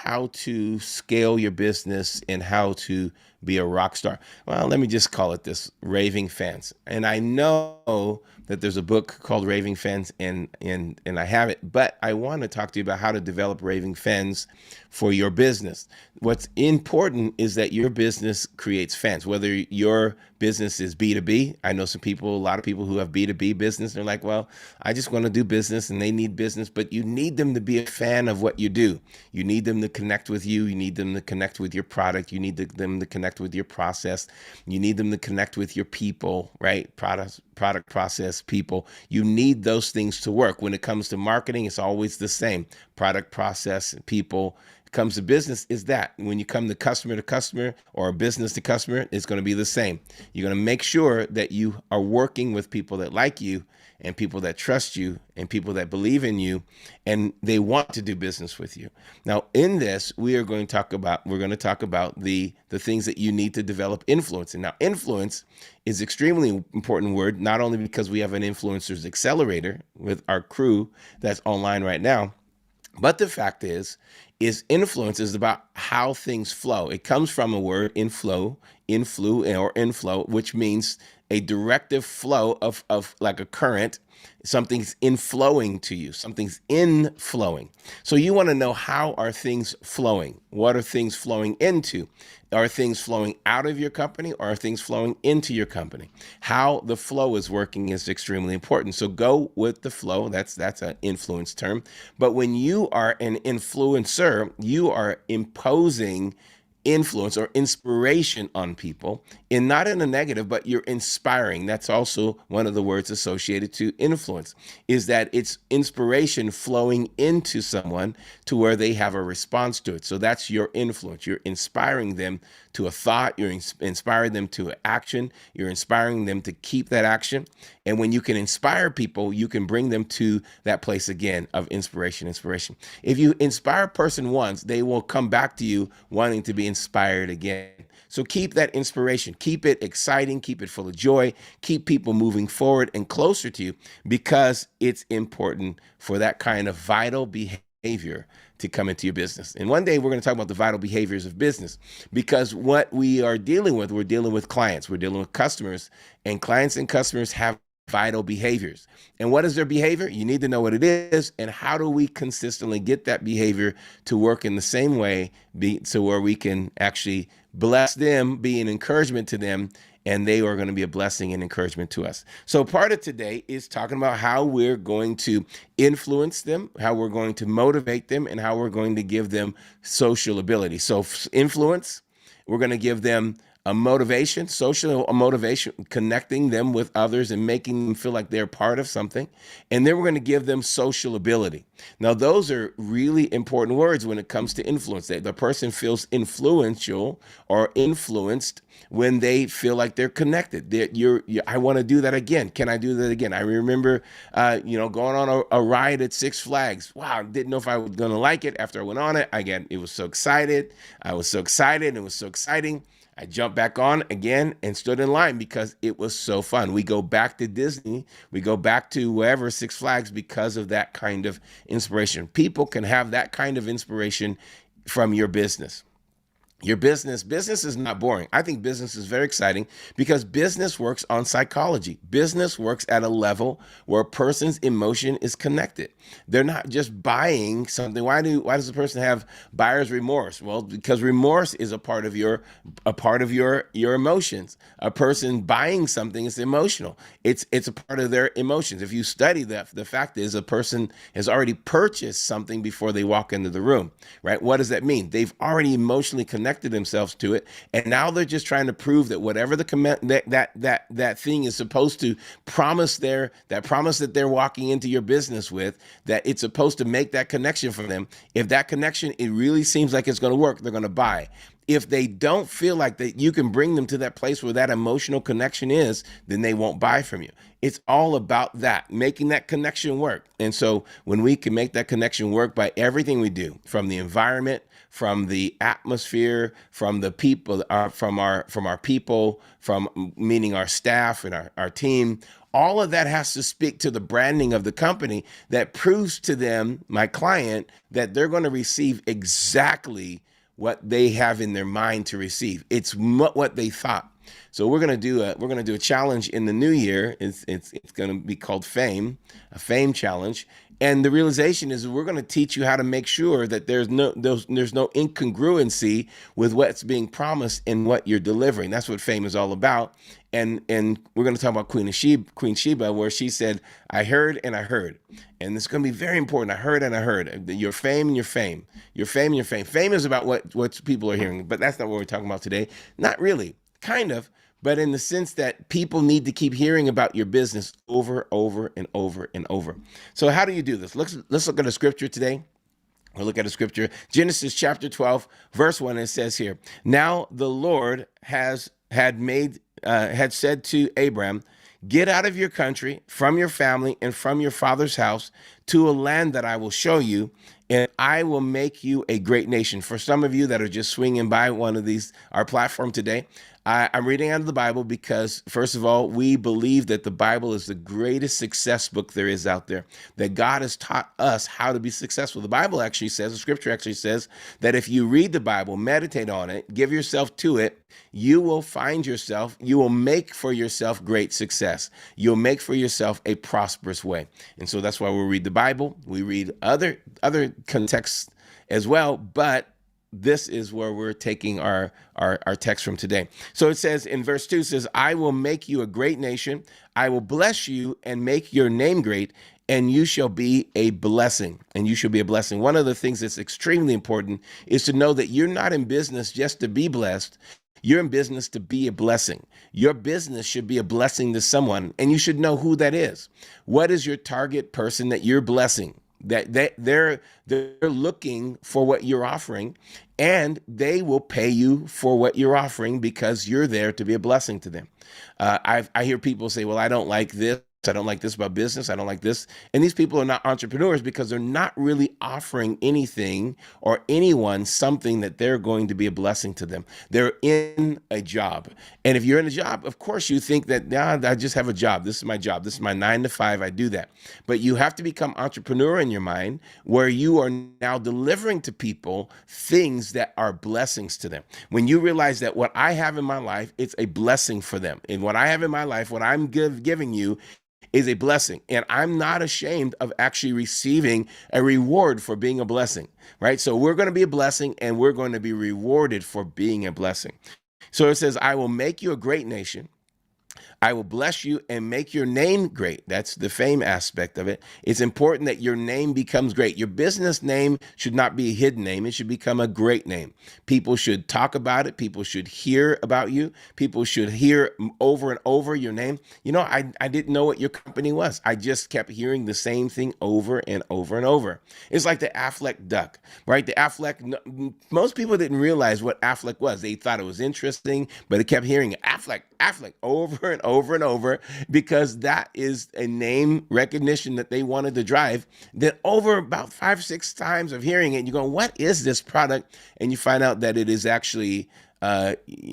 how to scale your business and how to be a rock star. Well, let me just call it this, raving fans. And I know that there's a book called Raving Fans and I have it, but I want to talk to you about how to develop raving fans for your business. What's important is that your business creates fans, whether your business is B2B. I know a lot of people who have B2B business. They're like, well, I just want to do business and they need business, but you need them to be a fan of what you do. You need them to connect with you. You need them to connect with your product. You need them to connect with your process. You need them to connect with your people, right? Product, process, people. You need those things to work. When it comes to marketing, it's always the same. Product, process, people. Comes to business is that when you come to customer or business to customer, it's going to be the same. You're going to make sure that you are working with people that like you and people that trust you and people that believe in you and they want to do business with you. Now, in this, we're going to talk about the things that you need to develop influence. And now influence is extremely important word, not only because we have an influencers accelerator with our crew that's online right now, but the fact is influence is about how things flow. It comes from a word inflow, which means a directive flow of like a current. Something's inflowing to you. Something's inflowing. So you want to know, how are things flowing? What are things flowing into? Are things flowing out of your company or are things flowing into your company? How the flow is working is extremely important. So go with the flow. That's an influence term. But when you are an influencer, you are imposing influence or inspiration on people, and not in a negative, but you're inspiring. That's also one of the words associated to influence, is that it's inspiration flowing into someone to where they have a response to it. So that's your influence. You're inspiring them to a thought. You're inspiring them to action. You're inspiring them to keep that action. And when you can inspire people, you can bring them to that place again of inspiration. If you inspire a person once, they will come back to you wanting to be inspired again. So keep that inspiration, keep it exciting, keep it full of joy, keep people moving forward and closer to you, because it's important for that kind of vital behavior to come into your business. And one day we're going to talk about the vital behaviors of business, because what we are dealing with, we're dealing with clients, we're dealing with customers, and clients and customers have vital behaviors. And what is their behavior? You need to know what it is, and how do we consistently get that behavior to work in the same way, so where we can actually bless them, be an encouragement to them, and they are going to be a blessing and encouragement to us. So part of today is talking about how we're going to influence them, how we're going to motivate them, and how we're going to give them social ability. So influence, we're going to give them a motivation, social motivation, connecting them with others and making them feel like they're part of something. And then we're going to give them social ability. Now, those are really important words when it comes to influence. The person feels influential or influenced when they feel like they're connected. I want to do that again. Can I do that again? I remember, going on a ride at Six Flags. Wow, I didn't know if I was going to like it. After I went on it, it was so excited. I was so excited. And it was so exciting. I jumped back on again and stood in line because it was so fun. We go back to Disney. We go back to wherever, Six Flags, because of that kind of inspiration. People can have that kind of inspiration from your business. Your business is not boring. I think business is very exciting because business works on psychology. Business works at a level where a person's emotion is connected. They're not just buying something. Why does a person have buyer's remorse? Well, because remorse is a part of your emotions. A person buying something is emotional. It's a part of their emotions. If you study that, the fact is a person has already purchased something before they walk into the room, right? What does that mean? They've already emotionally connected themselves to it, and now they're just trying to prove that whatever that thing is supposed to promise, that promise that they're walking into your business with, that it's supposed to make that connection for them. If that connection, it really seems like it's going to work, they're going to buy. If they don't feel like that you can bring them to that place where that emotional connection is, then they won't buy from you. It's all about that, making that connection work. And so when we can make that connection work by everything we do, from the environment, from the atmosphere, from the people, from our people, from meaning our staff and our team, all of that has to speak to the branding of the company that proves to them, my client, that they're going to receive exactly what they have in their mind to receive. It's what they thought. So we're gonna do a challenge in the new year. It's gonna be called Fame, a Fame challenge. And the realization is we're gonna teach you how to make sure that there's no incongruency with what's being promised and what you're delivering. That's what Fame is all about. And we're gonna talk about Queen Sheba, where she said, "I heard and I heard." And it's going to be very important. I heard and I heard. Your fame and your fame. Your fame and your fame. Fame is about what people are hearing, but that's not what we're talking about today. Not really. Kind of, but in the sense that people need to keep hearing about your business over and over and over. So how do you do this? Let's look at a scripture today. We'll look at a scripture. Genesis chapter 12, verse 1. It says here, "Now the Lord had said to Abram, 'Get out of your country, from your family, and from your father's house to a land that I will show you, and I will make you a great nation.'" For some of you that are just swinging by one of these, our platform today, I'm reading out of the Bible because, first of all, we believe that the Bible is the greatest success book there is out there, that God has taught us how to be successful. The Bible actually says, the scripture actually says, that if you read the Bible, meditate on it, give yourself to it, you will make for yourself great success. You'll make for yourself a prosperous way. And so that's why we read the Bible. We read other contexts as well, but this is where we're taking our text from today. So it says in verse 2, says, "I will make you a great nation. I will bless you and make your name great, and you shall be a blessing." And you shall be a blessing. One of the things that's extremely important is to know that you're not in business just to be blessed. You're in business to be a blessing. Your business should be a blessing to someone, and you should know who that is. What is your target person that you're blessing? That they're looking for what you're offering, and they will pay you for what you're offering because you're there to be a blessing to them. I hear people say, "Well, I don't like this. I don't like this about business. I don't like this." And these people are not entrepreneurs because they're not really offering anything or anyone something that they're going to be a blessing to them. They're in a job. And if you're in a job, of course you think that, "Nah, I just have a job. This is my job. This is my 9 to 5. I do that." But you have to become entrepreneur in your mind, where you are now delivering to people things that are blessings to them. When you realize that what I have in my life, it's a blessing for them. And what I have in my life, what I'm giving you, is a blessing. And I'm not ashamed of actually receiving a reward for being a blessing, right? So we're going to be a blessing, and we're going to be rewarded for being a blessing. So it says, "I will make you a great nation. I will bless you and make your name great." That's the fame aspect of it. It's important that your name becomes great. Your business name should not be a hidden name. It should become a great name. People should talk about it. People should hear about you. People should hear over and over your name. You know, I didn't know what your company was. I just kept hearing the same thing over and over and over. It's like the Affleck duck, right? The Affleck, most people didn't realize what Affleck was. They thought it was interesting, but they kept hearing Affleck over and over and over, because that is a name recognition that they wanted to drive. Then over about 5 or 6 times of hearing it, you go, "What is this product?" And you find out that it is actually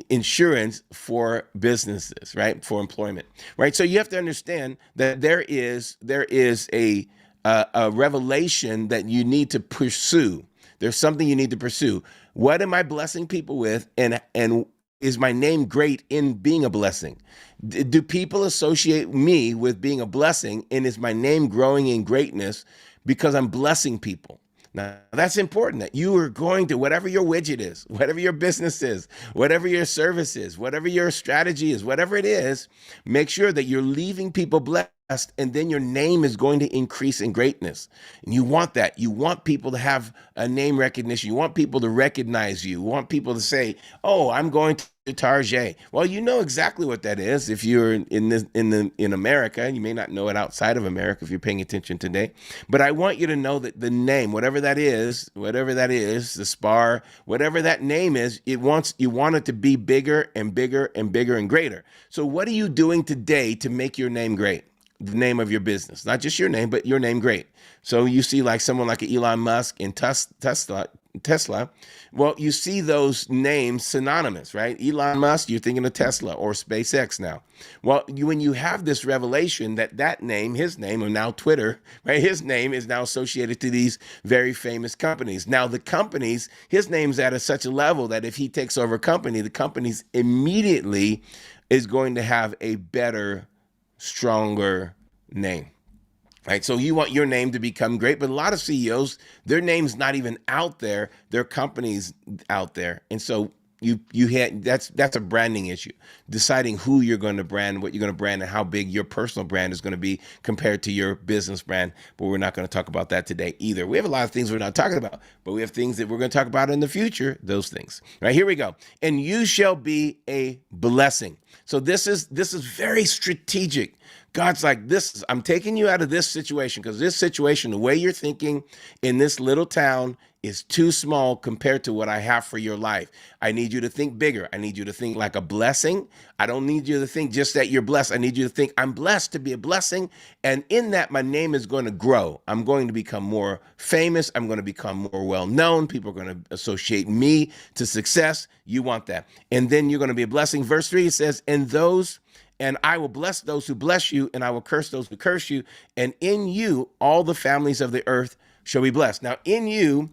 insurance for businesses, right? For employment, right? So you have to understand that there is a revelation that you need to pursue. There's something you need to pursue. What am I blessing people with? And is my name great in being a blessing? Do people associate me with being a blessing? And is my name growing in greatness because I'm blessing people? Now, that's important, that you are going to, whatever your widget is, whatever your business is, whatever your service is, whatever your strategy is, whatever it is, make sure that you're leaving people blessed blessed, and then your name is going to increase in greatness. And you want that. You want people to have a name recognition. You want people to recognize you. You want people to say, "Oh, I'm going to Target." Well, you know exactly what that is. If you're in America, you may not know it outside of America if you're paying attention today. But I want you to know that the name, whatever that is, the Spar, whatever that name is, you want it to be bigger and bigger and bigger and greater. So what are you doing today to make your name great? The name of your business, not just your name, but your name great. So you see like someone like Elon Musk and Tesla. Well, you see those names synonymous, right? Elon Musk, you're thinking of Tesla or SpaceX now. Well, when you have this revelation that name, his name, or now Twitter, right? His name is now associated to these very famous companies. Now the companies, his name's at such a level that if he takes over a company, the company's immediately is going to have a better, stronger name. Right. So you want your name to become great, but a lot of CEOs, their name's not even out there, their company's out there. And so you had that's a branding issue. Deciding who you're going to brand, what you're going to brand, and how big your personal brand is going to be compared to your business brand. But we're not going to talk about that today either. We have a lot of things we're not talking about, but we have things that we're going to talk about in the future, those things. Right, here we go. And you shall be a blessing. So this is very strategic. God's like, I'm taking you out of this situation because this situation, the way you're thinking in this little town is too small compared to what I have for your life. I need you to think bigger. I need you to think like a blessing. I don't need you to think just that you're blessed. I need you to think I'm blessed to be a blessing. And in that, my name is going to grow. I'm going to become more famous. I'm going to become more well-known. People are going to associate me to success. You want that. And then you're going to be a blessing. Verse 3, it says, and I will bless those who bless you, and I will curse those who curse you. And in you, all the families of the earth shall be blessed. Now, in you,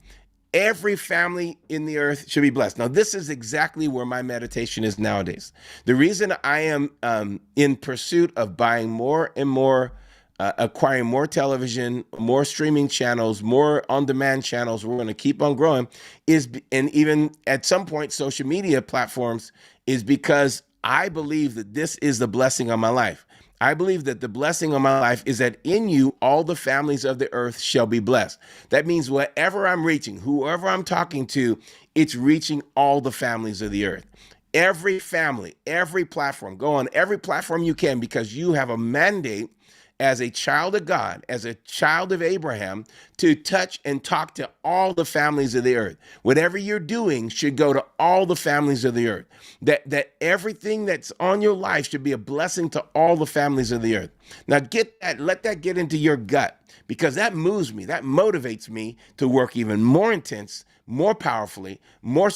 every family in the earth should be blessed. Now, this is exactly where my meditation is nowadays. The reason I am in pursuit of buying more and more, acquiring more television, more streaming channels, more on-demand channels, we're going to keep on growing, and even at some point, social media platforms, is because I believe that this is the blessing on my life. I believe that the blessing on my life is that in you, all the families of the earth shall be blessed. That means wherever I'm reaching, whoever I'm talking to, it's reaching all the families of the earth. Every family, every platform, go on every platform you can because you have a mandate as a child of God, as a child of Abraham, to touch and talk to all the families of the earth. Whatever you're doing should go to all the families of the earth. That everything that's on your life should be a blessing to all the families of the earth. Now get that, let that get into your gut, because that moves me, that motivates me to work even more intense, more powerfully, more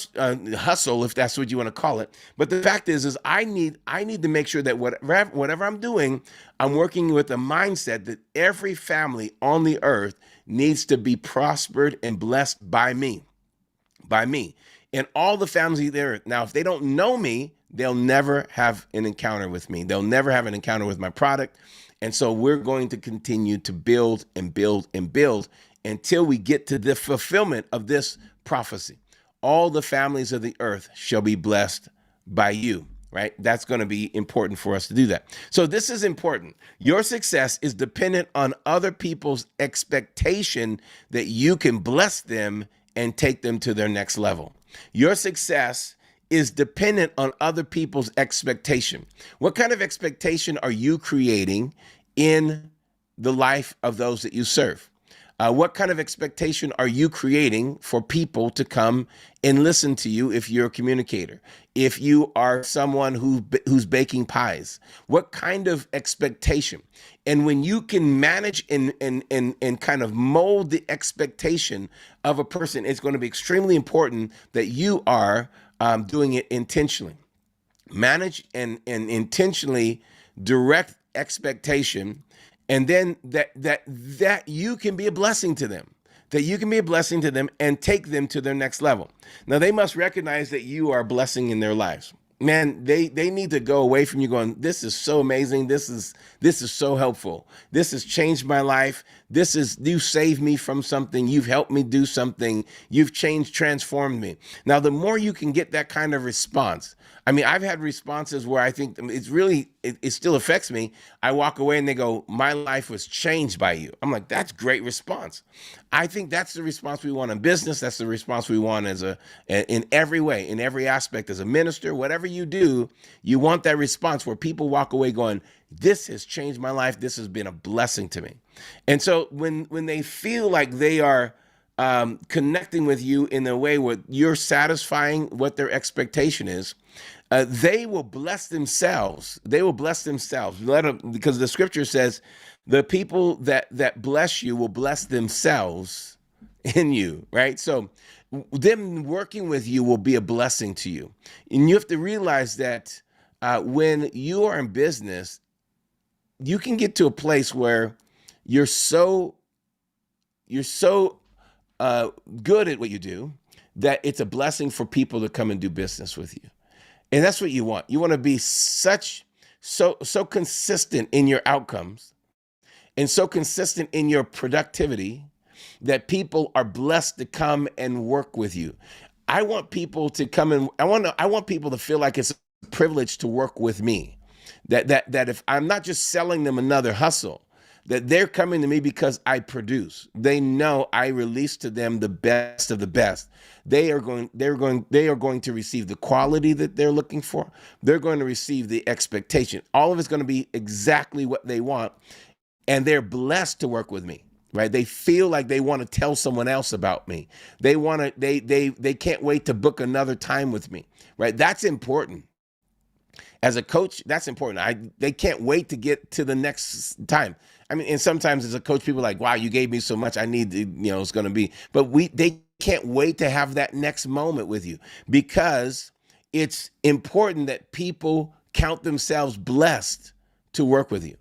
hustle, if that's what you want to call it. But the fact is I need to make sure that whatever I'm doing, I'm working with a mindset that every family on the earth needs to be prospered and blessed by me, and all the families of the earth. Now, if they don't know me, they'll never have an encounter with me. They'll never have an encounter with my product. And so we're going to continue to build and build and build until we get to the fulfillment of this prophecy. All the families of the earth shall be blessed by you, right? That's going to be important for us to do that. So this is important. Your success is dependent on other people's expectation that you can bless them and take them to their next level. Your success is dependent on other people's expectation. What kind of expectation are you creating in the life of those that you serve? What kind of expectation are you creating for people to come and listen to you if you're a communicator? If you are someone who's baking pies, what kind of expectation? And when you can manage and kind of mold the expectation of a person, it's going to be extremely important that you are doing it intentionally. Manage and intentionally direct expectation. And then that you can be a blessing to them, and take them to their next level. Now, they must recognize that you are a blessing in their lives. Man, they need to go away from you going, this is so amazing. This is so helpful. This has changed my life. You saved me from something. You've helped me do something. You've transformed me. Now, the more you can get that kind of response, I mean, I've had responses where I think it's really it still affects me. I walk away and they go, my life was changed by you. I'm like, that's great response. I think that's the response we want in business. That's the response we want in every way, in every aspect, as a minister, whatever you do, you want that response where people walk away going, this has changed my life. This has been a blessing to me. And so when they feel like they are connecting with you in a way where you're satisfying what their expectation is, they will bless themselves. They will bless themselves. Because the scripture says, the people that bless you will bless themselves in you, right? So them working with you will be a blessing to you. And you have to realize that when you are in business, you can get to a place where you're so good at what you do that it's a blessing for people to come and do business with you. And that's what you want. You want to be so consistent in your outcomes and so consistent in your productivity that people are blessed to come and work with you. I want people to come and I want people to feel like it's a privilege to work with me. That if I'm not just selling them another hustle, that they're coming to me because I produce. They know I release to them the best of the best. They are going to receive the quality that they're looking for. They're going to receive the expectation. All of it's going to be exactly what they want. And they're blessed to work with me, right? They feel like they want to tell someone else about me. They can't wait to book another time with me, right? That's important. As a coach, that's important. They can't wait to get to the next time. I mean, and sometimes as a coach, people are like, wow, you gave me so much. I need to, it's going to be, but they can't wait to have that next moment with you, because it's important that people count themselves blessed to work with you.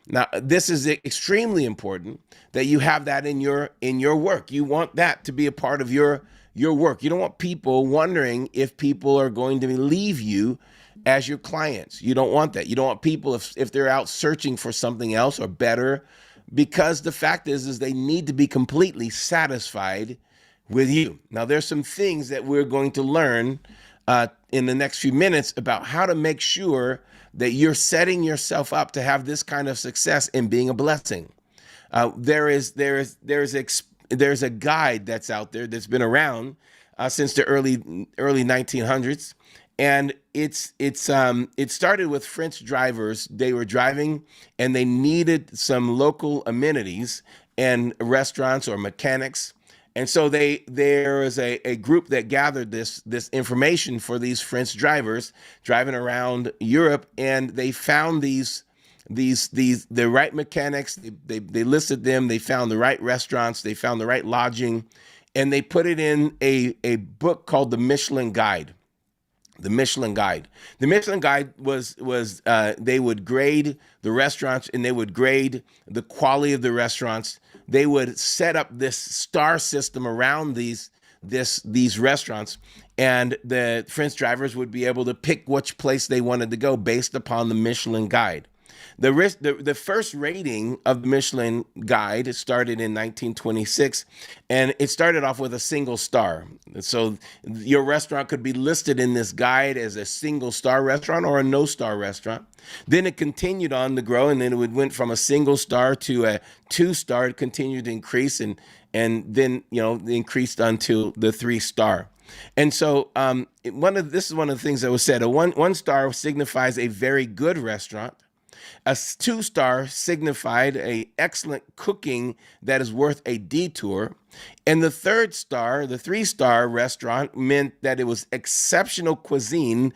Now, this is extremely important that you have that in your work. You want that to be a part of your work. You don't want people wondering if people are going to leave you as your clients. You don't want that. You don't want people, if they're out searching for something else or better, because the fact is they need to be completely satisfied with you. Now, there's some things that we're going to learn in the next few minutes about how to make sure that you're setting yourself up to have this kind of success in being a blessing. There's a guide that's out there that's been around since the early 1900s. And it started with French drivers. They were driving and they needed some local amenities and restaurants or mechanics. And so there was a group that gathered this information for these French drivers driving around Europe, and they found the right mechanics. They listed them. They found the right restaurants. They found the right lodging, and they put it in a book called the Michelin Guide. The Michelin Guide. The Michelin Guide was they would grade the restaurants and they would grade the quality of the restaurants. They would set up this star system around these restaurants, and the French drivers would be able to pick which place they wanted to go based upon the Michelin Guide. The first rating of the Michelin Guide started in 1926, and it started off with a single star. So your restaurant could be listed in this guide as a single star restaurant or a no star restaurant. Then it continued on to grow, and then it went from a single star to a 2-star. It continued to increase, and then increased until the 3-star. And so this is one of the things that was said. A one star signifies a very good restaurant. A 2-star signified a excellent cooking that is worth a detour. And the 3rd-star, the 3-star restaurant, meant that it was exceptional cuisine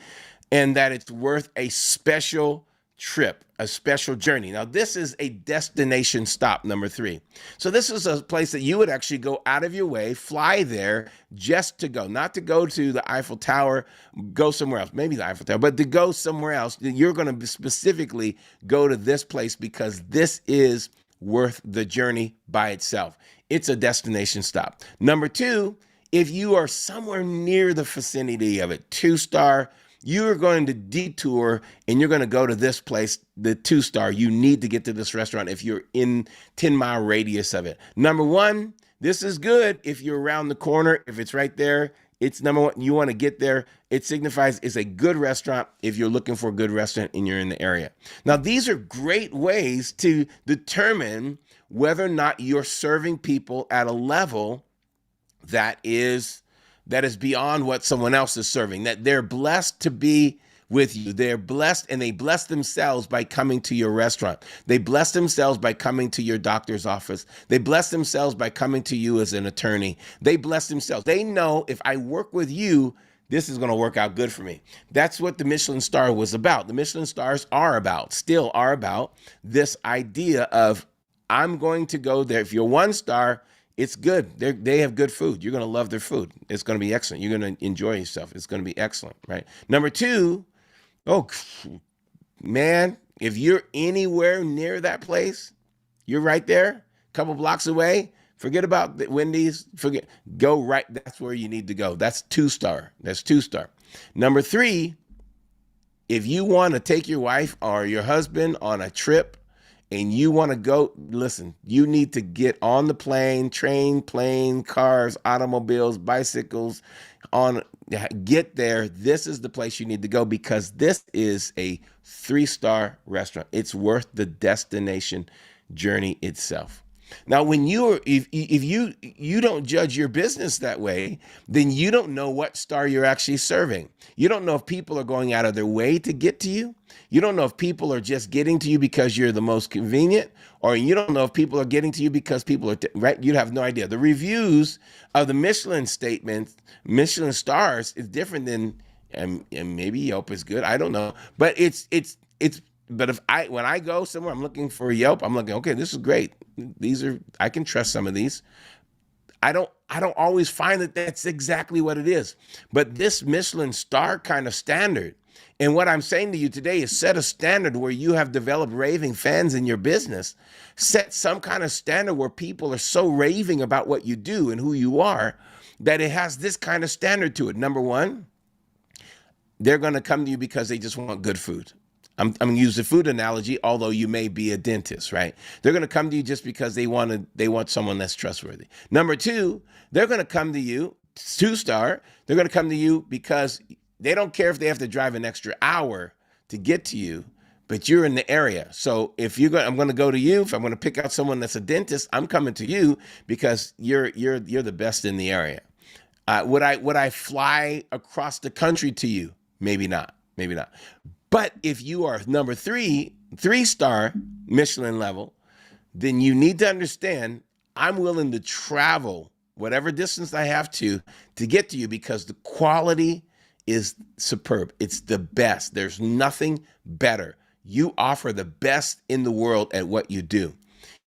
and that it's worth a special trip, a special journey. Now, this is a destination stop, number 3. So this is a place that you would actually go out of your way, fly there just to go, not to go to the Eiffel Tower, go somewhere else, maybe the Eiffel Tower, but to go somewhere else. You're going to specifically go to this place because this is worth the journey by itself. It's a destination stop. Number 2, if you are somewhere near the vicinity of it, 2-star, you're going to detour and you're going to go to this place, the 2-star. You need to get to this restaurant if you're in 10-mile radius of it. Number 1, this is good if you're around the corner. If it's right there, It's number one. You want to get there. It signifies it's a good restaurant if you're looking for a good restaurant and you're in the area. Now, these are great ways to determine whether or not you're serving people at a level that is beyond what someone else is serving, that they're blessed to be with you. They're blessed, and they bless themselves by coming to your restaurant. They bless themselves by coming to your doctor's office. They bless themselves by coming to you as an attorney. They bless themselves. They know, if I work with you, this is going to work out good for me. That's what the Michelin star was about. The Michelin stars still are about this idea of, I'm going to go there. If you're 1-star, it's good. They have good food. You're going to love their food. It's going to be excellent. You're going to enjoy yourself. It's going to be excellent, right? Number 2, oh, man, if you're anywhere near that place, you're right there, a couple blocks away. Forget about the Wendy's. Go right. That's where you need to go. That's 2-star. That's 2-star. Number 3, if you want to take your wife or your husband on a trip and you want to go, listen, you need to get on the plane, train, plane, cars, automobiles, bicycles, get there. This is the place you need to go, because this is a 3-star restaurant. It's worth the destination journey itself. Now, when if you don't judge your business that way, then you don't know what star you're actually serving. You don't know if people are going out of their way to get to you. You don't know if people are just getting to you because you're the most convenient, or you don't know if people are getting to you because people are right. You have no idea. The reviews of the Michelin Michelin stars, is different than, and maybe Yelp is good. I don't know, but but when I go somewhere, I'm looking for Yelp. I'm looking, okay, this is great. I can trust some of these. I don't always find that that's exactly what it is. But this Michelin star kind of standard, and what I'm saying to you today is, set a standard where you have developed raving fans in your business. Set some kind of standard where people are so raving about what you do and who you are that it has this kind of standard to it. Number 1, they're going to come to you because they just want good food. I'm going to use the food analogy, although you may be a dentist, right? They're going to come to you just because they want someone that's trustworthy. Number 2, they're going to come to you, 2-star, they're going to come to you because they don't care if they have to drive an extra hour to get to you, but you're in the area. So if I'm going to go to you. If I'm going to pick out someone that's a dentist, I'm coming to you because you're the best in the area. Would I fly across the country to you? Maybe not. But if you are number 3-star Michelin level, then you need to understand, I'm willing to travel whatever distance I have to get to you, because the quality is superb. It's the best. There's nothing better. You offer the best in the world at what you do.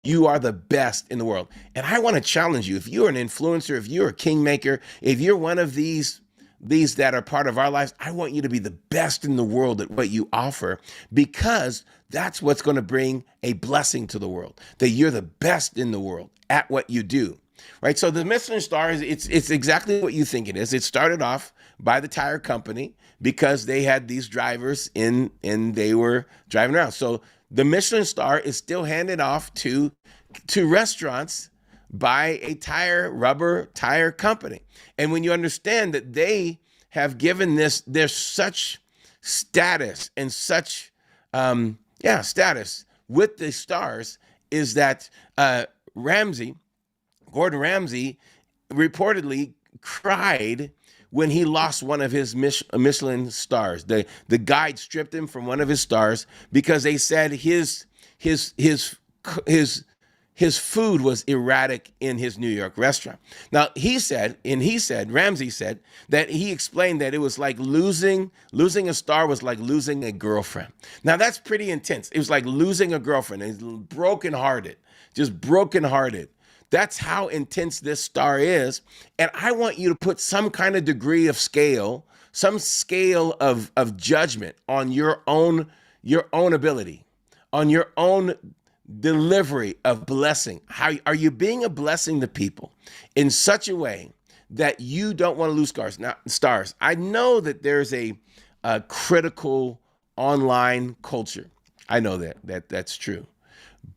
You are the best in the world. And I want to challenge you. If you're an influencer, if you're a kingmaker, if you're one of these that are part of our lives, I want you to be the best in the world at what you offer, because that's what's going to bring a blessing to the world, that you're the best in the world at what you do, right? So the Michelin star it's exactly what you think it is. It started off by the tire company because they had these drivers and they were driving around. So the Michelin star is still handed off to restaurants by a rubber tire company. And when you understand that they have given there's such status and such, status with the stars, is that Gordon Ramsay reportedly cried when he lost one of his Michelin stars. The guide stripped him from one of his stars because they said his food was erratic in his New York restaurant. Now, Ramsey said that he explained that it was like losing a star was like losing a girlfriend. Now, that's pretty intense. It was like losing a girlfriend. It's brokenhearted, just brokenhearted. That's how intense this star is. And I want you to put some kind of degree of scale, some scale of judgment on your own ability, on your own delivery of blessing. How are you being a blessing to people in such a way that you don't want to lose stars? I know that there's a critical online culture. I know that's true.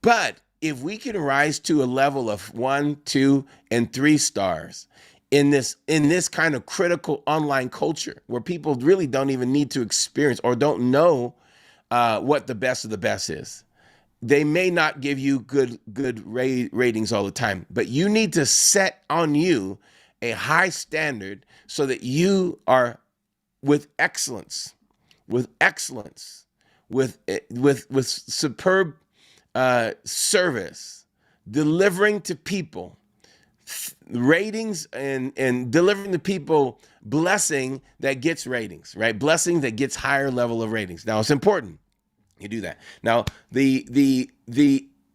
But if we can rise to a level of 1, 2, and 3 stars in this kind of critical online culture where people really don't even need to experience or don't know what the best of the best is. They may not give you good ratings all the time, but you need to set on you a high standard so that you are with excellence, with excellence, with superb service, delivering to people ratings and delivering to people blessing that gets ratings, right? Blessing that gets higher level of ratings. Now it's important you do that. Now the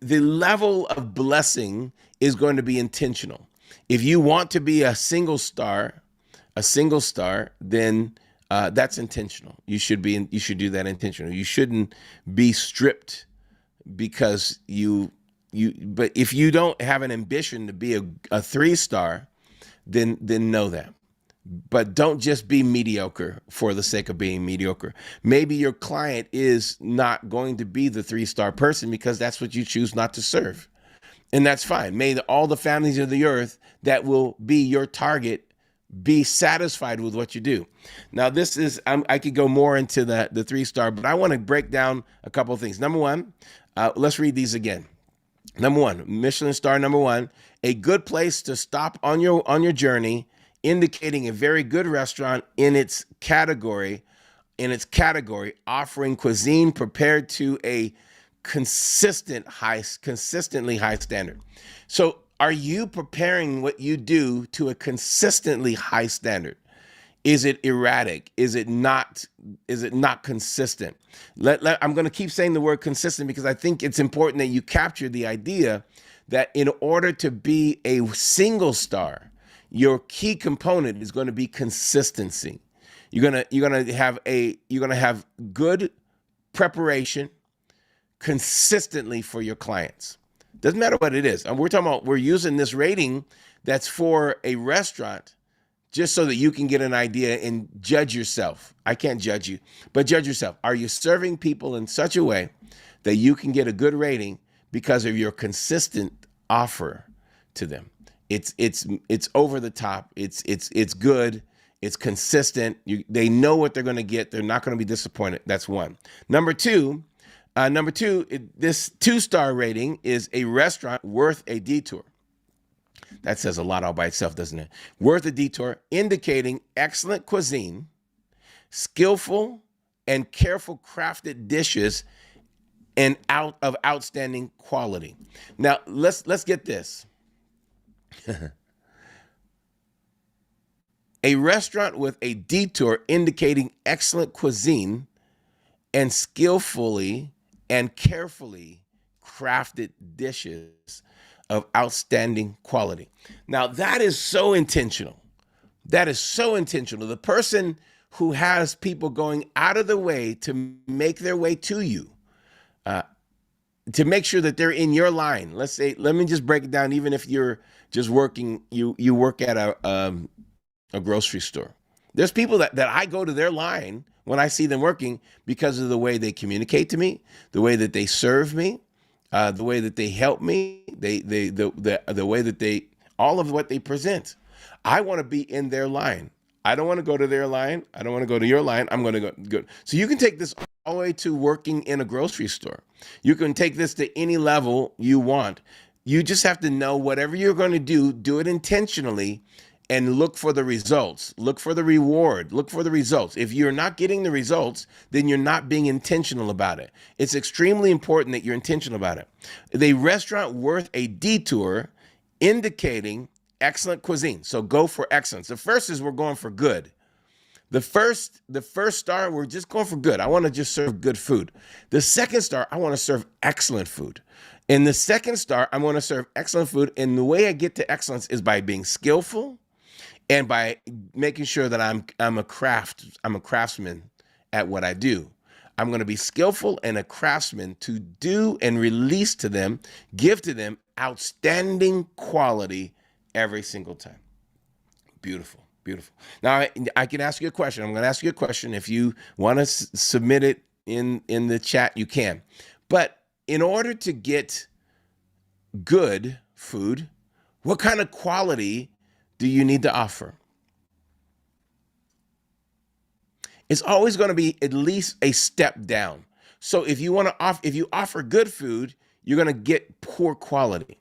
level of blessing is going to be intentional. If you want to be a single star, then that's intentional. You should do that intentional. You shouldn't be stripped because but if you don't have an ambition to be a 3-star, then know that. But don't just be mediocre for the sake of being mediocre. Maybe your client is not going to be the 3-star person because that's what you choose not to serve. And that's fine. May all the families of the earth that will be your target be satisfied with what you do. Now, this is, I could go more into the 3-star, but I want to break down a couple of things. Number one, let's read these again. Number one, Michelin star number one, a good place to stop on your journey, indicating a very good restaurant in its category, offering cuisine prepared to a consistently high standard. So are you preparing what you do to a consistently high standard? Is it erratic? Is it not consistent? I'm going to keep saying the word consistent because I think it's important that you capture the idea that in order to be a single star, your key component is going to be consistency. You're going to have good preparation consistently for your clients. Doesn't matter what it is. And we're using this rating that's for a restaurant just so that you can get an idea and judge yourself. I can't judge you, but judge yourself. Are you serving people in such a way that you can get a good rating because of your consistent offer to them? It's over the top. It's good. It's consistent. They know what they're going to get. They're not going to be disappointed. That's one. Number two, this 2-star rating is a restaurant worth a detour. That says a lot all by itself, doesn't it? Worth a detour, indicating excellent cuisine, skillful and careful crafted dishes, and outstanding quality. Now let's get this. A restaurant with a detour indicating excellent cuisine and skillfully and carefully crafted dishes of outstanding quality. Now, that is so intentional. That is so intentional. The person who has people going out of the way to make their way to you, to make sure that they're in your line. Let me just break it down. Even if you're just working, you work at a grocery store. There's people that I go to their line when I see them working because of the way they communicate to me, the way that they serve me, the way that they help me, the way that all of what they present. I want to be in their line. I don't want to go to their line. I don't want to go to your line. I'm going to go. So you can take this all the way to working in a grocery store. You can take this to any level you want. You just have to know whatever you're going to do it intentionally and look for the results. Look for the reward. Look for the results. If you're not getting the results, then you're not being intentional about it. It's extremely important that you're intentional about it. The restaurant worth a detour, indicating excellent cuisine. So go for excellence. The first is we're going for good. The first star, we're just going for good. I want to just serve good food. The second star, I want to serve excellent food. In the second star, I want to serve excellent food. And the way I get to excellence is by being skillful and by making sure that I'm a craftsman at what I do. I'm going to be skillful and a craftsman to do and release to them, give to them outstanding quality every single time. Beautiful, beautiful. Now I can ask you a question. I'm going to ask you a question. If you want to submit it in the chat, you can. But in order to get good food, what kind of quality do you need to offer? It's always going to be at least a step down. So if you want to offer, if you offer good food, you're going to get poor quality.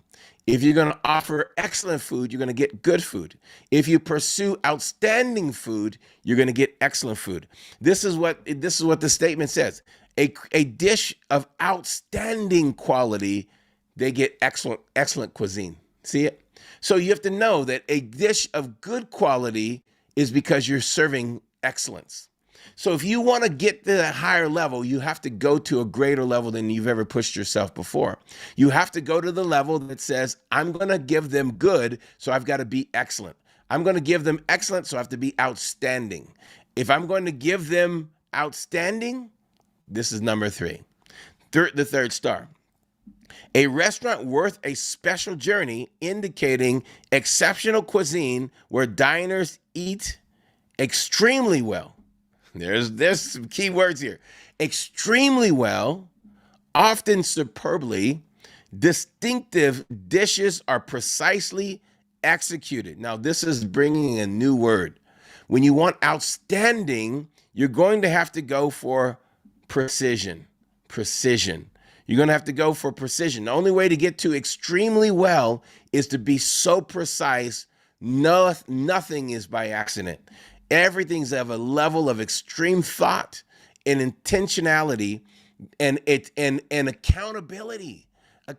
If you're going to offer excellent food, you're going to get good food. If you pursue outstanding food, you're going to get excellent food. This is what the statement says. A dish of outstanding quality, they get excellent cuisine. See it? So you have to know that a dish of good quality is because you're serving excellence. So if you want to get to that higher level, you have to go to a greater level than you've ever pushed yourself before. You have to go to the level that says, I'm going to give them good, so I've got to be excellent. I'm going to give them excellent, so I have to be outstanding. If I'm going to give them outstanding, this is number 3. The third star. A restaurant worth a special journey, indicating exceptional cuisine where diners eat extremely well. There's some key words here. Extremely well, often superbly, distinctive dishes are precisely executed. Now, this is bringing a new word. When you want outstanding, you're going to have to go for precision. Precision. You're going to have to go for precision. The only way to get to extremely well is to be so precise. Nothing is by accident. Everything's of a level of extreme thought and intentionality and accountability.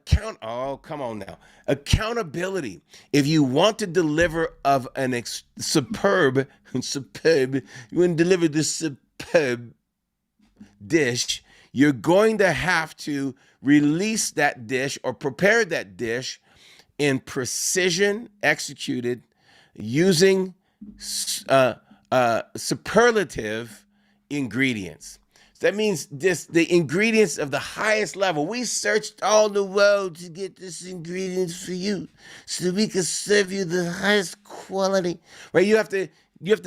Come on now. Accountability. If you want to deliver of an superb, you want to deliver this superb dish, you're going to have to release that dish or prepare that dish in precision executed using superlative ingredients. So that means the ingredients of the highest level. We searched all the world to get this ingredients for you so that we can serve you the highest quality. Right? You have to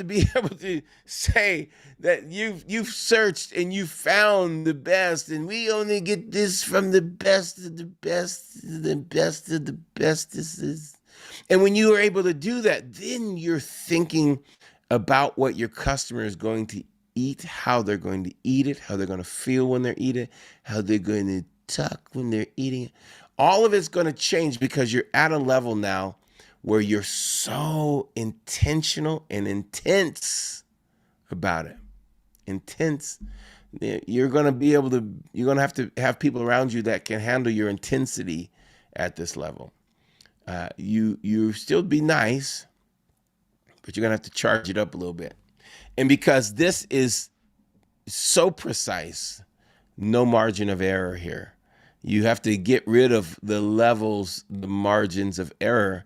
be able to say that you've searched and you found the best, and we only get this from the best of the best, the best of the bestest. And when you are able to do that, then you're thinking about what your customer is going to eat, how they're going to eat it, how they're going to feel when they're eating it, how they're going to talk when they're eating it. All of it's going to change because you're at a level now where you're so intentional and intense about it. Intense. You're going to have to have people around you that can handle your intensity at this level. You still be nice, but you're going to have to charge it up a little bit. And because this is so precise, no margin of error here. You have to get rid of the levels, the margins of error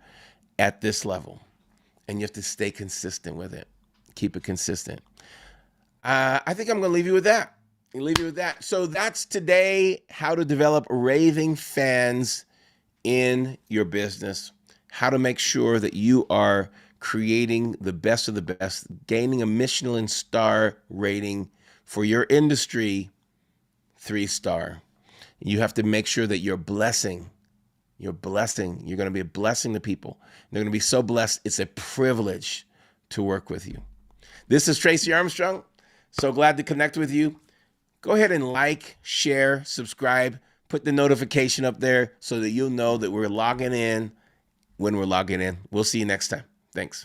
at this level. And you have to stay consistent with it. Keep it consistent. I think I'm going to leave you with that. So that's today, how to develop raving fans in your business, how to make sure that you are creating the best of the best, gaining a Michelin star rating for your industry, 3-star. You have to make sure that you're blessing. You're blessing. You're going to be a blessing to people. They're going to be so blessed. It's a privilege to work with you. This is Tracy Armstrong. So glad to connect with you. Go ahead and like, share, subscribe, put the notification up there so that you'll know that we're logging in when we're logging in. We'll see you next time. Thanks.